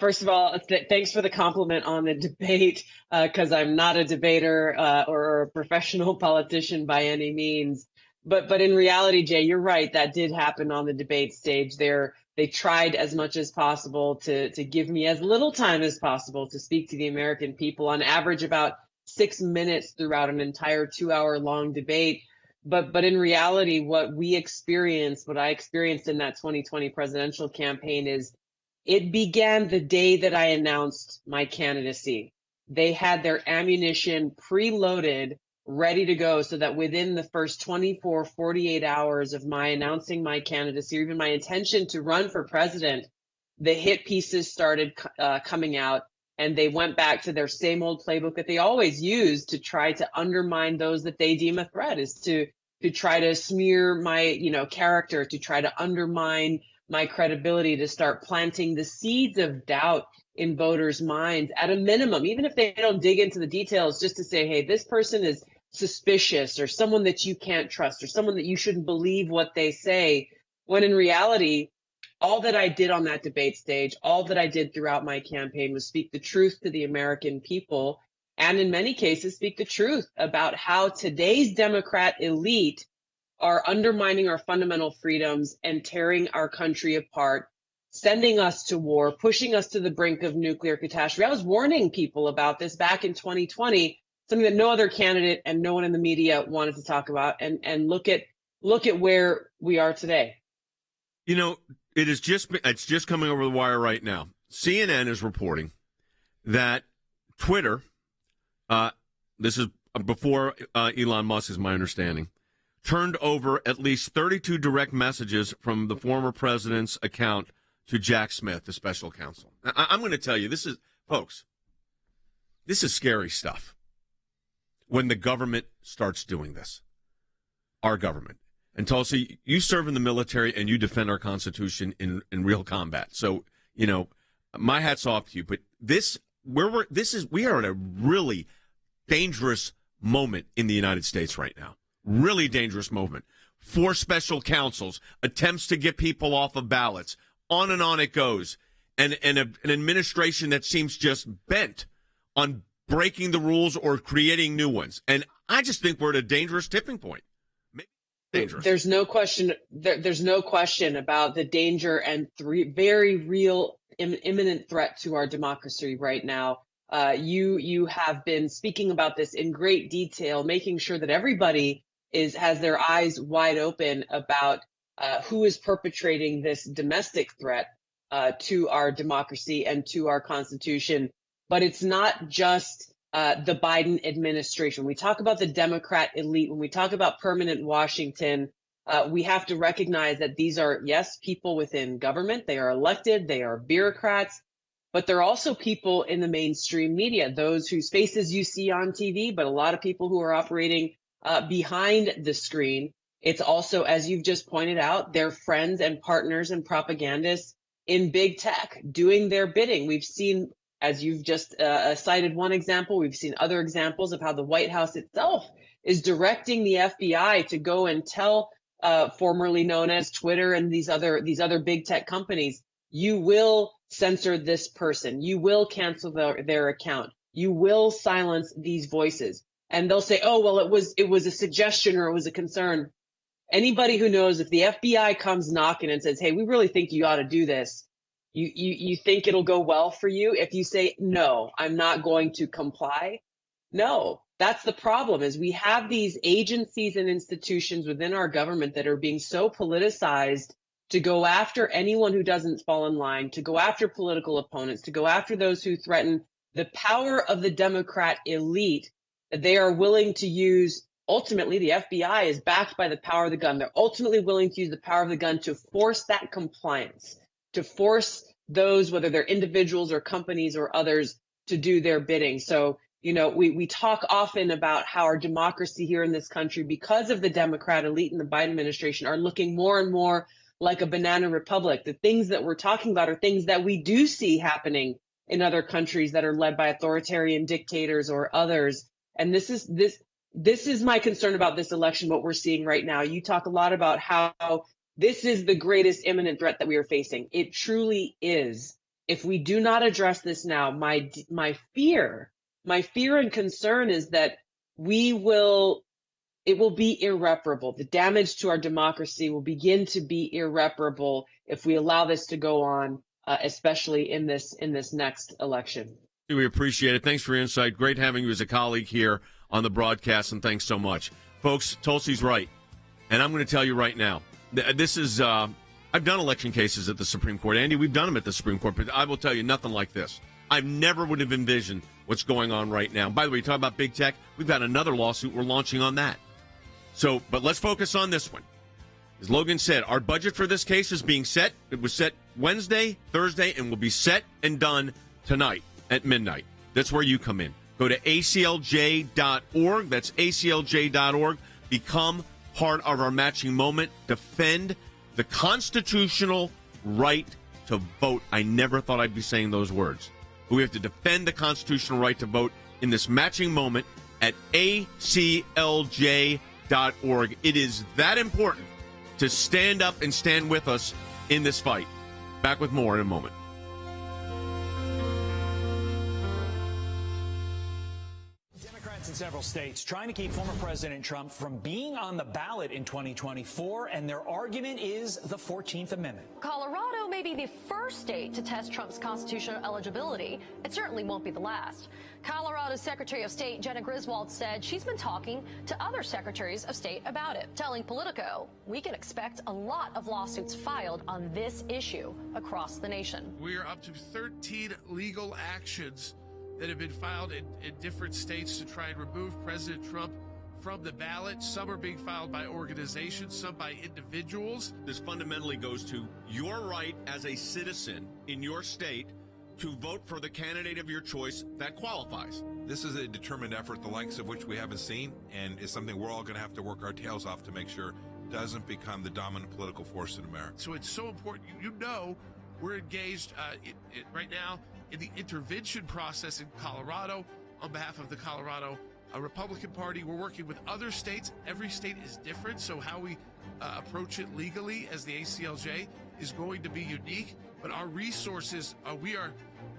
First of all, thanks for the compliment on the debate, because I'm not a debater or a professional politician by any means. But in reality, Jay, you're right. That did happen on the debate stage. They tried as much as possible to give me as little time as possible to speak to the American people, on average about 6 minutes throughout an entire 2-hour-long debate. But in reality, what I experienced in that 2020 presidential campaign is it began the day that I announced my candidacy. They had their ammunition preloaded, ready to go, so that within the first 24, 48 hours of my announcing my candidacy, or even my intention to run for president, the hit pieces started coming out, and they went back to their same old playbook that they always use to try to undermine those that they deem a threat, is to try to smear my character, to try to undermine my credibility, to start planting the seeds of doubt in voters' minds at a minimum, even if they don't dig into the details, just to say, hey, this person is suspicious, or someone that you can't trust, or someone that you shouldn't believe what they say, when in reality, all that I did on that debate stage, all that I did throughout my campaign was speak the truth to the American people, and in many cases speak the truth about how today's Democrat elite are undermining our fundamental freedoms and tearing our country apart, sending us to war, pushing us to the brink of nuclear catastrophe. I was warning people about this back in 2020, something that no other candidate and no one in the media wanted to talk about. And look at where we are today. It's just coming over the wire right now. CNN is reporting that Twitter, this is before Elon Musk, is my understanding, turned over at least 32 direct messages from the former president's account to Jack Smith, the special counsel. I'm going to tell you, this is scary stuff when the government starts doing this, our government. And Tulsi, you serve in the military and you defend our Constitution in real combat. So, my hat's off to you. But we are at a really dangerous moment in the United States right now. Really dangerous moment. 4 special counsels, attempts to get people off of ballots, on and on it goes. And an administration that seems just bent on breaking the rules or creating new ones. And I just think we're at a dangerous tipping point. Dangerous. There's no question about the danger and very real imminent threat to our democracy right now. You have been speaking about this in great detail, making sure that everybody has their eyes wide open about who is perpetrating this domestic threat to our democracy and to our Constitution. But it's not just the Biden administration. We talk about the Democrat elite. When we talk about permanent Washington, We have to recognize that these are, yes, people within government. They are elected. They are bureaucrats. But they're also people in the mainstream media, those whose faces you see on TV, but a lot of people who are operating behind the screen. It's also, as you've just pointed out, their friends and partners and propagandists in big tech doing their bidding. We've seen, as you've just cited one example, we've seen other examples of how the White House itself is directing the FBI to go and tell formerly known as Twitter and these other big tech companies, you will censor this person, you will cancel their account, you will silence these voices. And they'll say, oh, well, it was a suggestion or it was a concern. Anybody who knows, if the FBI comes knocking and says, hey, we really think you ought to do this, you think it'll go well for you? If you say, no, I'm not going to comply, no. That's the problem, is we have these agencies and institutions within our government that are being so politicized to go after anyone who doesn't fall in line, to go after political opponents, to go after those who threaten the power of the Democrat elite that they are willing to use. Ultimately, the FBI is backed by the power of the gun. They're ultimately willing to use the power of the gun to force that compliance, to force those, whether they're individuals or companies or others, to do their bidding. So, we talk often about how our democracy here in this country, because of the Democrat elite and the Biden administration, are looking more and more like a banana republic. The things that we're talking about are things that we do see happening in other countries that are led by authoritarian dictators or others. And this is my concern about this election, what we're seeing right now. You talk a lot about how this is the greatest imminent threat that we are facing. It truly is. If we do not address this now, my fear and concern is that it will be irreparable. The damage to our democracy will begin to be irreparable if we allow this to go on, especially in this next election. We appreciate it. Thanks for your insight. Great having you as a colleague here on the broadcast, and thanks so much. Folks, Tulsi's right. And I'm going to tell you right now, this is, I've done election cases at the Supreme Court. Andy, we've done them at the Supreme Court, but I will tell you, nothing like this. I never would have envisioned what's going on right now. By the way, you talk about big tech, we've got another lawsuit we're launching on that. So, but let's focus on this one. As Logan said, our budget for this case is being set. It was set Wednesday, Thursday, and will be set and done tonight at midnight. That's where you come in. Go to ACLJ.org. That's ACLJ.org. Become part of our matching moment. Defend the constitutional right to vote. I never thought I'd be saying those words. But we have to defend the constitutional right to vote in this matching moment at ACLJ.org. It is that important to stand up and stand with us in this fight. Back with more in a moment. In several states trying to keep former President Trump from being on the ballot in 2024, and their argument is the 14th Amendment. Colorado may be the first state to test Trump's constitutional eligibility. It certainly won't be the last. Colorado's Secretary of State Jena Griswold said she's been talking to other secretaries of state about it, telling Politico, we can expect a lot of lawsuits filed on this issue across the nation. We are up to 13 legal actions that have been filed in different states to try and remove President Trump from the ballot. Some are being filed by organizations, some by individuals. This fundamentally goes to your right as a citizen in your state to vote for the candidate of your choice that qualifies. This is a determined effort, the likes of which we haven't seen, and it's something we're all going to have to work our tails off to make sure it doesn't become the dominant political force in America. So it's so important. We're engaged right now in the intervention process in Colorado on behalf of the Colorado Republican Party. We're working with other states. Every state is different, so how we approach it legally as the ACLJ is going to be unique. But our resources, we are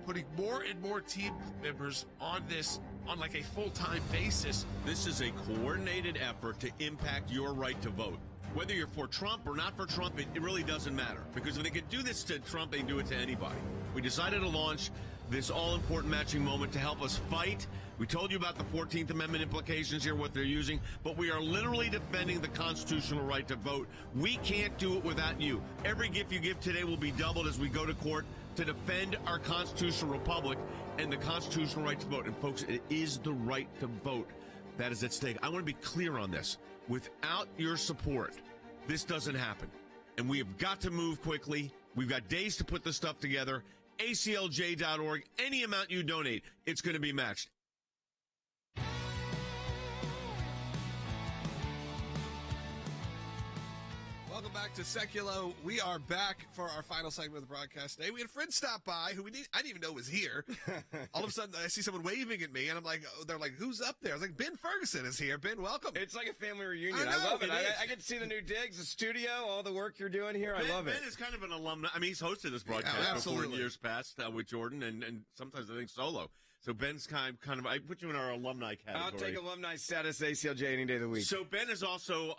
putting more and more team members on this on like a full-time basis. This is a coordinated effort to impact your right to vote. Whether you're for Trump or not for Trump, it really doesn't matter. Because if they could do this to Trump, they can do it to anybody. We decided to launch this all-important matching moment to help us fight. We told you about the 14th Amendment implications here, what they're using, but we are literally defending the constitutional right to vote. We can't do it without you. Every gift you give today will be doubled as we go to court to defend our constitutional republic and the constitutional right to vote. And folks, it is the right to vote that is at stake. I want to be clear on this. Without your support, this doesn't happen. And we have got to move quickly. We've got days to put this stuff together. ACLJ.org. Any amount you donate, it's going to be matched. Welcome back to Sekulow. We are back for our final segment of the broadcast today. We had a friend stop by who I didn't even know was here. All of a sudden, I see someone waving at me, and I'm like, they're like, who's up there? I was like, Ben Ferguson is here. Ben, welcome. It's like a family reunion. I know, love it. it I get to see the new digs, the studio, all the work you're doing here. I love it. Ben is kind of an alumni. I mean, he's hosted this broadcast before in years past with Jordan and sometimes I think solo. So Ben's kind of, I put you in our alumni category. I'll take alumni status ACLJ any day of the week. So Ben is also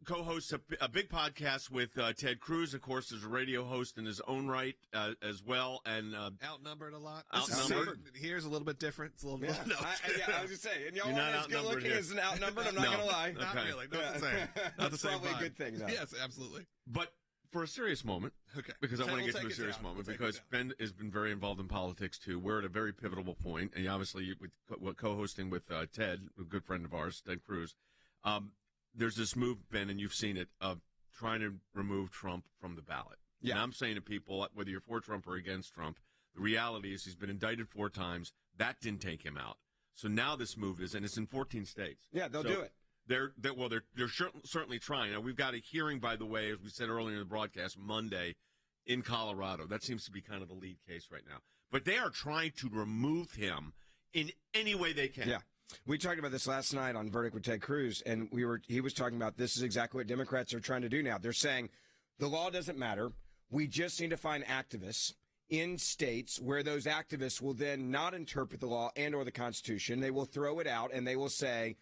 co-hosts a big podcast with Ted Cruz. Of course, is a radio host in his own right as well. And outnumbered a lot. Outnumbered. Here's a little bit different. It's a little yeah. No, I was going to say, and y'all You're aren't not as good looking here. as an outnumbered, I'm not going to lie. Not really. Not the same. Not the same Probably vibe. a good thing, though. Yes, absolutely. But for a serious moment, okay, because I want to We'll get to a serious down. moment, We'll because Ben has been very involved in politics too. We're at a very pivotal point, and obviously with co-hosting with Ted, a good friend of ours, Ted Cruz. There's this move, Ben, and you've seen it, of trying to remove Trump from the ballot. Yeah. And I'm saying to people, whether you're for Trump or against Trump, the reality is he's been indicted 4 times. That didn't take him out. So now this move is, and it's in 14 states. Yeah, they'll do it. They're certainly trying. Now, we've got a hearing, by the way, as we said earlier in the broadcast, Monday in Colorado. That seems to be kind of the lead case right now. But they are trying to remove him in any way they can. Yeah. We talked about this last night on Verdict with Ted Cruz, and he was talking about this is exactly what Democrats are trying to do now. They're saying the law doesn't matter. We just need to find activists in states where those activists will then not interpret the law and or the Constitution. They will throw it out, and they will say,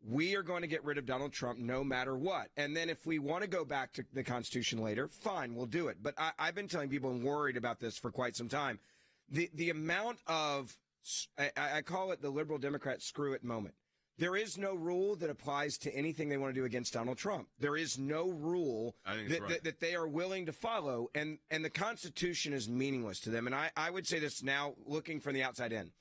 we are going to get rid of Donald Trump no matter what. And then if we want to go back to the Constitution later, fine, we'll do it. But I've been telling people and worried about this for quite some time. The amount of, I call it the liberal Democrat screw it moment. There is no rule that applies to anything they want to do against Donald Trump. There is no rule that they are willing to follow. And the Constitution is meaningless to them. And I would say this now, looking from the outside in.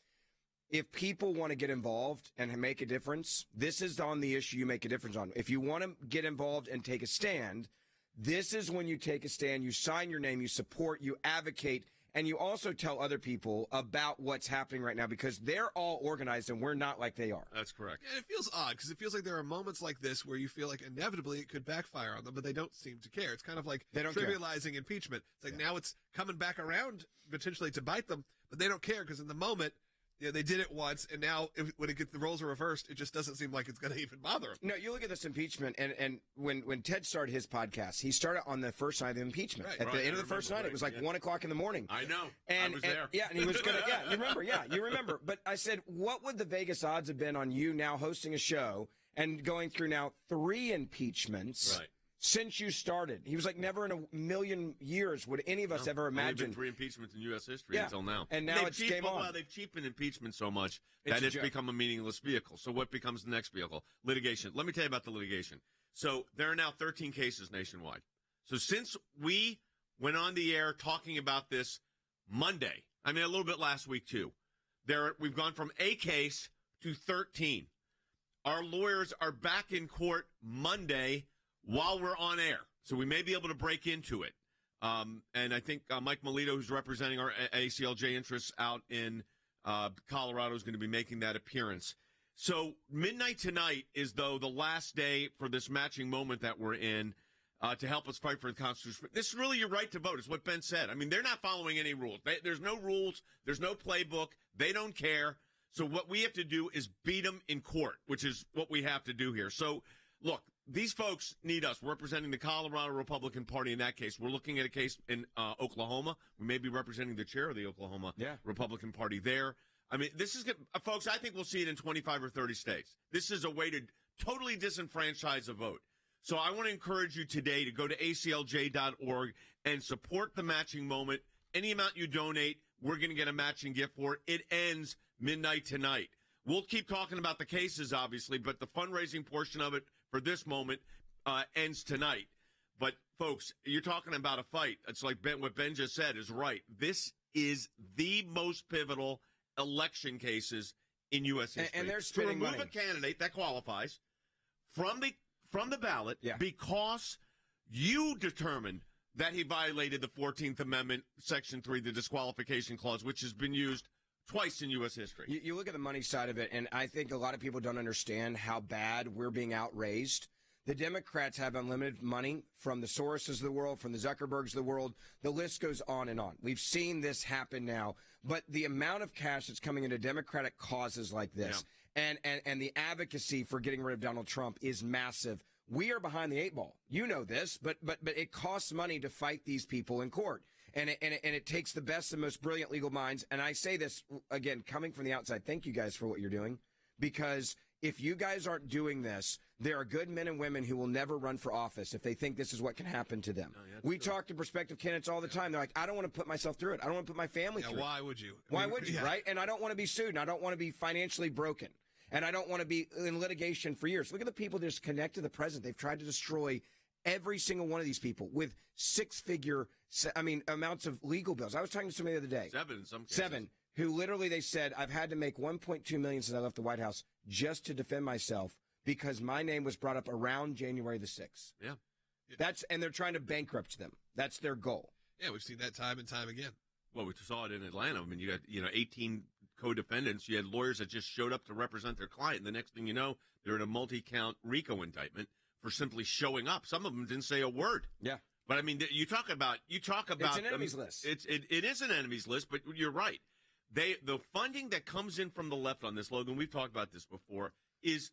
If people want to get involved and make a difference, this is on the issue you make a difference on. If you want to get involved and take a stand, this is when you take a stand, you sign your name, you support, you advocate, and you also tell other people about what's happening right now because they're all organized and we're not like they are. That's correct. And it feels odd because it feels like there are moments like this where you feel like inevitably it could backfire on them, but they don't seem to care. It's kind of like trivializing impeachment. It's like now it's coming back around potentially to bite them, but they don't care because in the moment, they did it once, and now when the roles are reversed, it just doesn't seem like it's going to even bother them. No, you look at this impeachment, and when Ted started his podcast, he started on the first night of the impeachment. At the end of the first night, it was like 1 o'clock in the morning. I know. And, I was there. Yeah, and he was going to, you remember. But I said, what would the Vegas odds have been on you now hosting a show and going through now 3 impeachments? Right. Since you started. He was like, never in a million years would any of us ever imagine. Only been 3 impeachments in U.S. history until now. And now it's game on. Well, they've cheapened impeachment so much that it's become a meaningless vehicle. So what becomes the next vehicle? Litigation. Let me tell you about the litigation. So there are now 13 cases nationwide. So since we went on the air talking about this Monday, I mean a little bit last week too, we've gone from a case to 13. Our lawyers are back in court Monday while we're on air. So we may be able to break into it. And I think Mike Melito, who's representing our ACLJ interests out in Colorado, is going to be making that appearance. So midnight tonight is, though, the last day for this matching moment that we're in to help us fight for the Constitution. This is really your right to vote, is what Ben said. I mean, they're not following any rules. There's no rules. There's no playbook. They don't care. So what we have to do is beat them in court, which is what we have to do here. So, look, these folks need us. We're representing the Colorado Republican Party in that case. We're looking at a case in Oklahoma. We may be representing the chair of the Oklahoma Republican Party there. I mean, this is good. Folks, I think we'll see it in 25 or 30 states. This is a way to totally disenfranchise a vote. So I want to encourage you today to go to ACLJ.org and support the matching moment. Any amount you donate, we're going to get a matching gift for it. It ends midnight tonight. We'll keep talking about the cases, obviously, but the fundraising portion of it for this moment ends tonight. But, folks, you're talking about a fight. It's like what Ben just said is right. This is the most pivotal election cases in U.S. history. And they're spending money. To remove a candidate that qualifies from the ballot because You determined that he violated the 14th Amendment, Section 3, the disqualification clause, which has been used twice in U.S. history. You look at the money side of it, and I think a lot of people don't understand how bad we're being outraised. The Democrats have unlimited money from the Soroses of the world, from the Zuckerbergs of the world. The list goes on and on. We've seen this happen now. But the amount of cash that's coming into Democratic causes like this and the advocacy for getting rid of Donald Trump is massive. We are behind the 8 ball. You know this, but it costs money to fight these people in court. And it takes the best and most brilliant legal minds. And I say this, again, coming from the outside, thank you guys for what you're doing, because if you guys aren't doing this, there are good men and women who will never run for office if they think this is what can happen to them. We talk to prospective candidates all the time. They're like, I don't want to put myself through it. I don't want to put my family through it. Why would you? Why would you, right? And I don't want to be sued, and I don't want to be financially broken, and I don't want to be in litigation for years. Look at the people that just connect to the president. They've tried to destroy every single one of these people with six-figure, amounts of legal bills. I was talking to somebody the other day. 7 in some cases. 7, who literally, they said, I've had to make $1.2 million since I left the White House just to defend myself because my name was brought up around January the 6th. Yeah. And they're trying to bankrupt them. That's their goal. Yeah, we've seen that time and time again. Well, we saw it in Atlanta. I mean, you got 18 co-defendants. You had lawyers that just showed up to represent their client. And the next thing you know, they're in a multi-count RICO indictment for simply showing up. Some of them didn't say a word. Yeah. But I mean, you talk about it's an enemies list. It is an enemies list, but you're right. The funding that comes in from the left on this, Logan, we've talked about this before, is,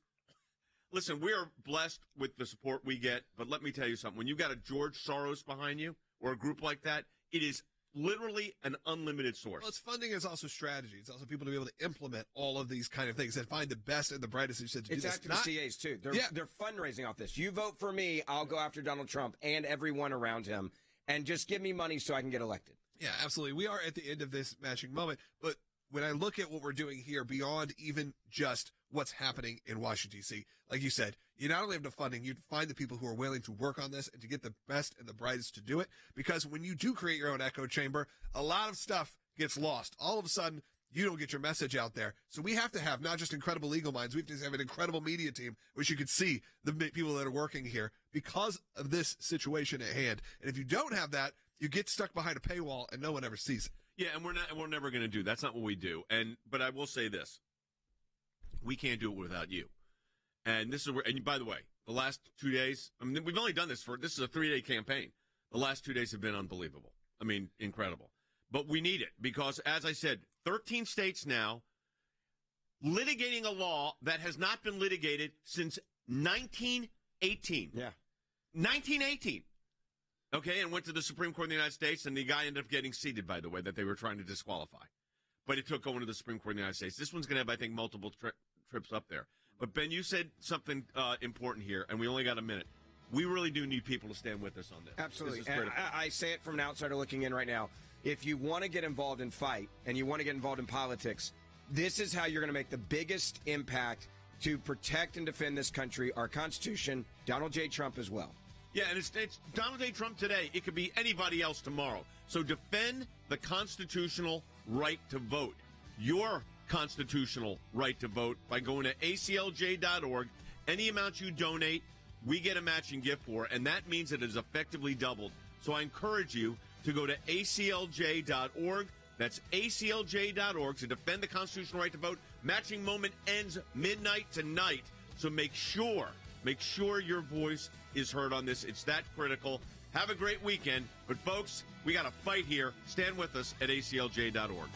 listen, we are blessed with the support we get, but let me tell you something. When you've got a George Soros behind you or a group like that, it is literally an unlimited source. Well, it's funding is also strategy. It's also people to be able to implement all of these kind of things and find the best and the brightest. You said to it's do activist CAs too. They're fundraising off this. You vote for me, I'll go after Donald Trump and everyone around him, and just give me money so I can get elected. Yeah, absolutely. We are at the end of this matching moment, but when I look at what we're doing here beyond even just what's happening in Washington, D.C., like you said, you not only have the funding, you find the people who are willing to work on this and to get the best and the brightest to do it. Because when you do create your own echo chamber, a lot of stuff gets lost. All of a sudden, you don't get your message out there. So we have to have not just incredible legal minds, we have to have an incredible media team, which you could see the people that are working here because of this situation at hand. And if you don't have that, you get stuck behind a paywall and no one ever sees it. Yeah, and we're never going to do. That's not what we do. But I will say this: we can't do it without you. And this is where. And by the way, the last 2 days. I mean, we've only done this is a 3-day campaign. The last 2 days have been unbelievable. I mean, incredible. But we need it because, as I said, 13 states now litigating a law that has not been litigated since 1918. Yeah, 1918. Okay, and went to the Supreme Court of the United States, and the guy ended up getting seated, by the way, that they were trying to disqualify. But it took going to the Supreme Court of the United States. This one's going to have, I think, multiple trips up there. But, Ben, you said something important here, and we only got a minute. We really do need people to stand with us on this. Absolutely. This is critical. And I say it from an outsider looking in right now. If you want to get involved in fight and you want to get involved in politics, this is how you're going to make the biggest impact to protect and defend this country, our Constitution, Donald J. Trump as well. Yeah, and it's Donald J. Trump today. It could be anybody else tomorrow. So defend the constitutional right to vote. Your constitutional right to vote by going to ACLJ.org. Any amount you donate, we get a matching gift for, and that means it is effectively doubled. So I encourage you to go to ACLJ.org. That's ACLJ.org to defend the constitutional right to vote. Matching moment ends midnight tonight. So make sure your voice is heard on this. It's that critical. Have a great weekend. But, folks, we got to fight here. Stand with us at ACLJ.org.